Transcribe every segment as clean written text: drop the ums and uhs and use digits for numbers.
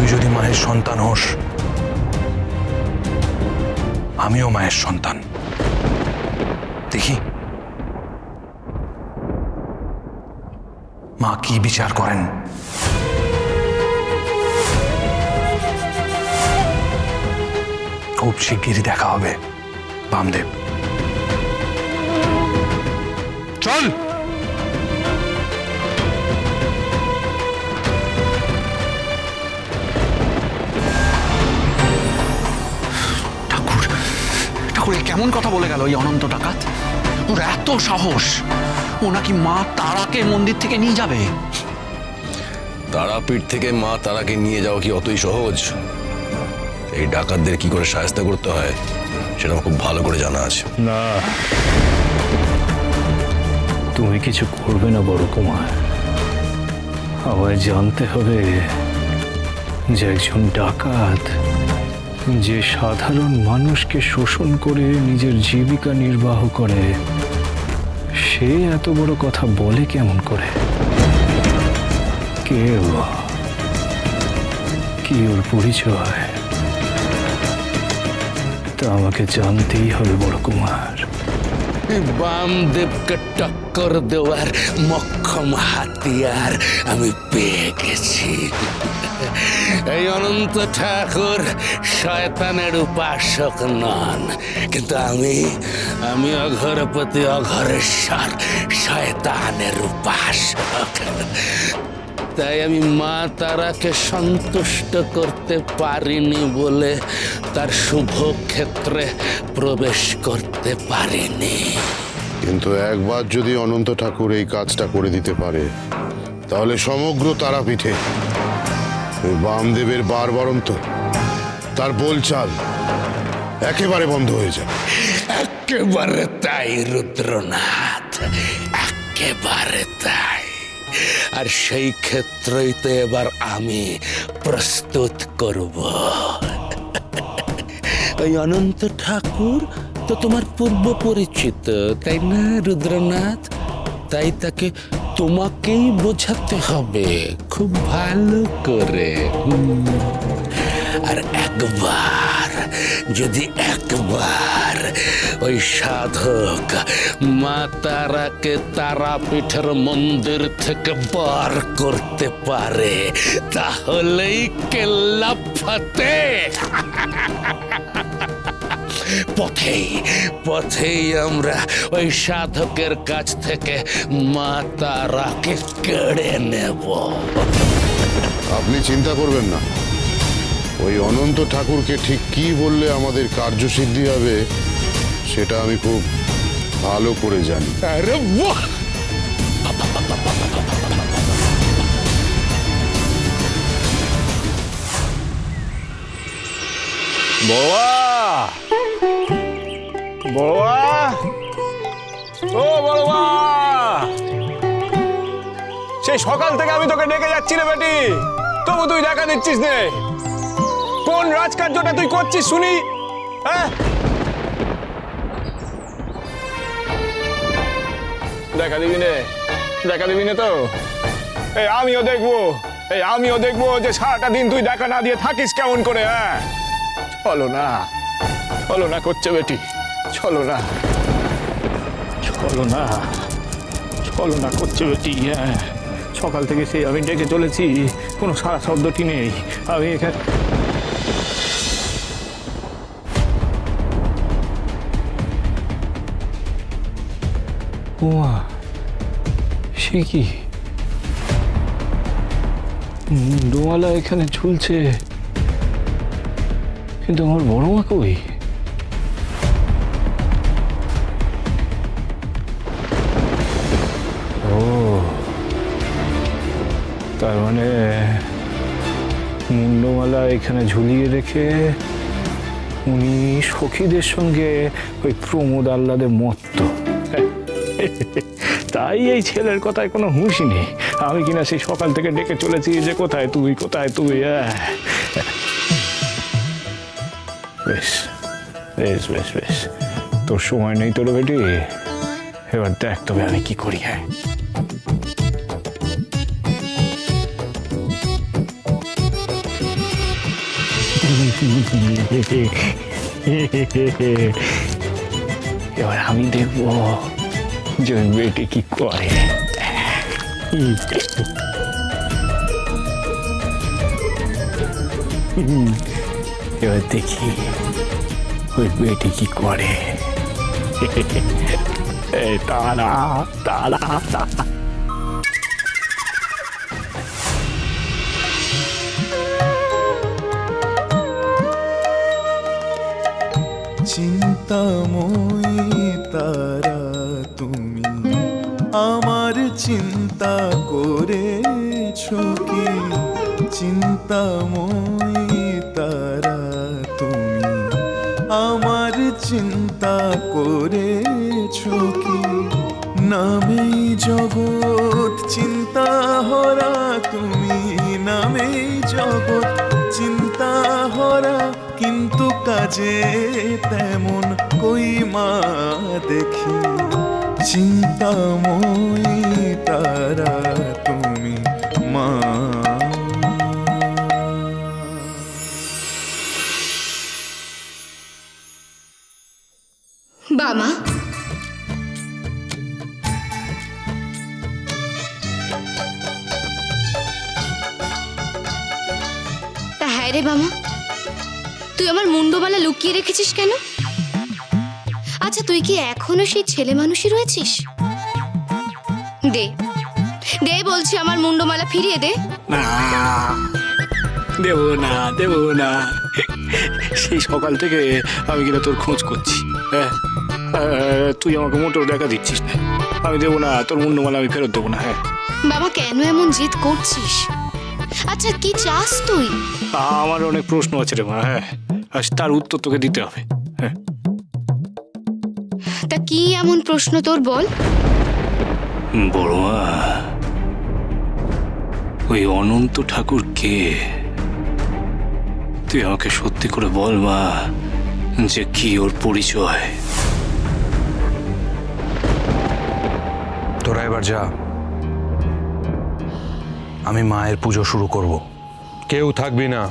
তুই যদি মায়ের সন্তান হোস, আমিও মায়ের সন্তান। দেখি মা কি বিচার করেন। খুব শিগগিরই দেখা হবে বামদেব। চল। ঠাকুর, ঠাকুর কেমন কথা বলে গেল এই অনন্ত ডাকাত? ওর এত সাহস, ও নাকি মা তারাকে মন্দির থেকে নিয়ে যাবে। তারাপীঠ থেকে মা তারাকে নিয়ে যাওয়া কি অতই সহজ? এই ডাকাতদের কি করে শায়েস্তা করতে হয় সেটা আমার খুব ভালো করে জানা আছে। না, তুমি কিছু করবে না বড় কুমার। আমায় জানতে হবে যে একজন ডাকাত যে সাধারণ মানুষকে শোষণ করে নিজের জীবিকা নির্বাহ করে, সে এত বড় কথা বলে কেমন করে? কে ও? কি ওর পরিচয়? তা আমাকে জানতেই হবে বড় কুমার। বামদেবকে টক্কর দেওয়ার মক্ষম হাতিয়ার আমি পেয়ে গেছি। এই অনন্ত ঠাকুর শয়তানের উপাসক নন, কিন্তু আমি অঘরপতি অঘরেশ্বর শয়তানের উপাসক। তাই আমি মা তারাকে সন্তুষ্ট করতে পারিনি বলে তার শুভ ক্ষেত্রে প্রবেশ করতে পারিনি। কিন্তু একবার যদি অনন্ত ঠাকুর এই কাজটা করে দিতে পারে, তাহলে সমগ্র তারাপীঠে ওই বামদেবের বারবারন্ত তার বলচাল একেবারে বন্ধ হয়ে যাবে। একেবারে তাই রুদ্রনাথ, একেবারে তাই। আর সেই ক্ষেত্রেই তো এবার আমি প্রস্তুত করব। ওই অনন্ত ঠাকুর তো তোমার পূর্ব পরিচিত, তাই না রুদ্রনাথ? তাই তাকে তোমাকেই বোঝাতে হবে খুব ভালো করে। আর একবার ওই সাধক মা তারাকে তারাপীঠের মন্দির থেকে বার করতে পারে, তাহলেই কেল্লা ফতে। পথেই আমরা ওই সাধকের কাছ থেকে মা তারাকে কেড়ে নেব। আপনি চিন্তা করবেন না, ওই অনন্ত ঠাকুরকে ঠিক কি বললে আমাদের কার্যসিদ্ধি হবে সেটা আমি খুব ভালো করে জানি। আরে বাহ! সেই সকাল থেকে আমি তোকে ডেকে যাচ্ছি রে বেটি, তবু তুই দেখা দিচ্ছিস নে। কোন রাজকার্যটা তুই করছিস শুনি? হ্যাঁ, দেখা দিবি নে? দেখা দিবি না তো? আমিও দেখবো যে সারাটা দিন তুই দেখা না দিয়ে থাকিস কেমন করে। হ্যাঁ, চলো না করছে বেটি, চলো না করছে বেটি। হ্যাঁ, সকাল থেকে সেই আমি ডেকে চলেছি, কোনো সারা শব্দটি নেই। আমি এখানে ওমা, সে কি মুন্ডমালা এখানে ঝুলছে, কিন্তু আমার বড় মা কই? ও, তার মানে মুন্ডমালা এখানে ঝুলিয়ে রেখে উনি সখীদের সঙ্গে ওই প্রমোদ আহ্লাদে মত্ত। তাই এই ছেলের কথায় কোনো হুঁশই নেই। আমি কিনা সেই সকাল থেকে ডেকে চলেছি যে কোথায় তুই। বেশ বেশ বেশ বেশ, তোর সময় নেই তোর বেটি, এবার দেখ তবে আমি কি করি। হ্যাঁ, এবার আমি দেখবো যে ওই মেয়েটি কি করে। এবার দেখি ওই মেয়েটি কি করে। তারা তারা তারা চিন্তাময়ী তারা তুমি আমার চিন্তা করেছো কি? চিন্তাময়ী তারা তুমি আমার চিন্তা করেছো কি? নামেই জগৎ চিন্তা হরা তুমি, নামেই জগৎ চিন্তা হরা, কিন্তু কাজে তেমন কই মা দেখি। চিন্তাময়ী তারা তুমি মা। বাবা, হ্যাঁ রে বাবা, তুই আমার মুন্ডমালা লুকিয়ে রেখেছিস কেন? আচ্ছা, তুই কি এখনো সেই ছেলে মানুষই রয়েছিস? দে দে বলছি, আমার মুন্ডমালা ফিরিয়ে দে। না, দেবো না, দেবো না। সেই সকাল থেকে আমি কিনা তোর খোঁজ করছি। হ্যাঁ, তুই আমাকে মোটেও দেখা দিচ্ছিস না। আমি দেবো না, তোর মুন্ডমালা আমি ফেরত দেবো না। হ্যাঁ বাবা, কেন এমন জেদ করছিস? আচ্ছা, কি চাস তুই? আমার অনেক প্রশ্ন আছে রে মা। হ্যাঁ, আর তার উত্তর তোকে দিতে হবে। হ্যাঁ, তা কি এমন প্রশ্ন তোর, বল। বড় মা, ওই অনন্ত ঠাকুর কে? তুই আমাকে সত্যি করে বল মা, যে কি ওর পরিচয়। তোরা এবার যা, আমি মায়ের পুজো শুরু করব। কেউ থাকবি না,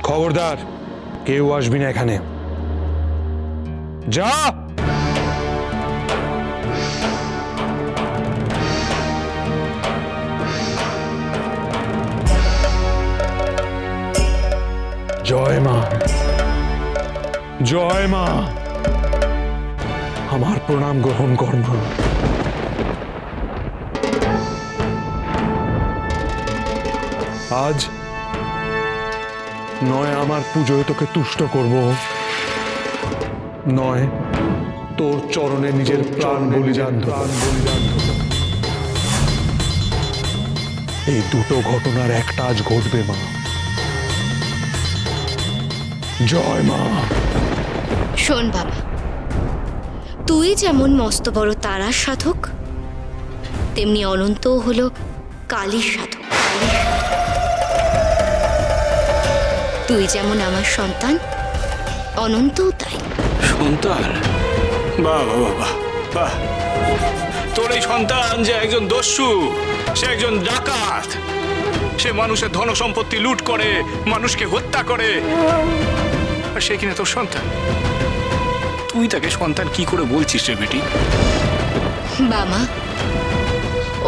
খবরদার কেউ আসবি না এখানে। যা। জয় মা, জয় মা, আমার প্রণাম গ্রহণ কর মা। আজ নয় আমার পুজোয় তোকে তুষ্ট করব, নয় তোর চরণে নিজের প্রাণ বলিদান দেব। এই দুটো ঘটনার একটা আজ ঘটবে মা। জয় মা। শোন বাবা, তুই যেমন মস্ত বড় তারার সাধক, তেমনি অনন্তও হলো কালীর সাধক। তুই যেমন আমার সন্তান, অনন্তও তাই। সন্তান? বাহ বাহ বাহ বাহ! তোর এই সন্তান যে একজন দস্যু, সে একজন ডাকাত, সে মানুষের ধন সম্পত্তি লুট করে, মানুষকে হত্যা করে, আর সে কিনা তোর সন্তান। তুই তাকে সন্তান কি করে বলছিস রে বেটি? বাবা,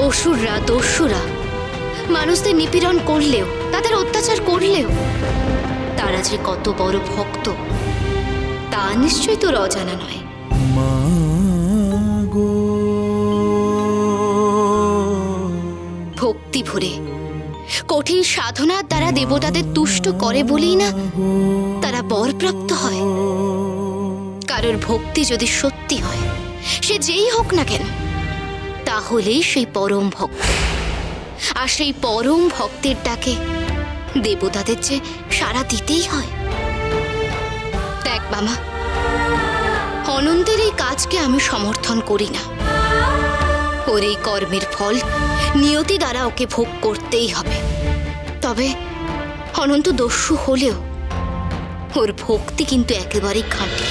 অসুররা দস্যুরা মানুষদের নিপীড়ন করলেও, তাদের অত্যাচার করলেও তারা যে কত বড় ভক্ত, তা নিশ্চয়ই তোর অজানা নয়। মা গো, ভক্তি ভরে কঠিন সাধনার দ্বারা দেবতাদের তুষ্ট করে বলেই না তারা বরপ্রাপ্ত হয়। কারোর ভক্তি যদি সত্যি হয়, সে যেই হোক না কেন, তাহলেই সেই পরম ভক্ত। আর সেই পরম ভক্তের ডাকে দেবতাদের যে সাড়া দিতেই হয়। দেখ মামা, অনন্তের এই কাজকে আমি সমর্থন করি না। ওর এই কর্মের ফল নিয়তি দ্বারা ওকে ভোগ করতেই হবে। তবে অনন্ত দস্যু হলেও ওর ভক্তি কিন্তু একেবারেই খাঁটি।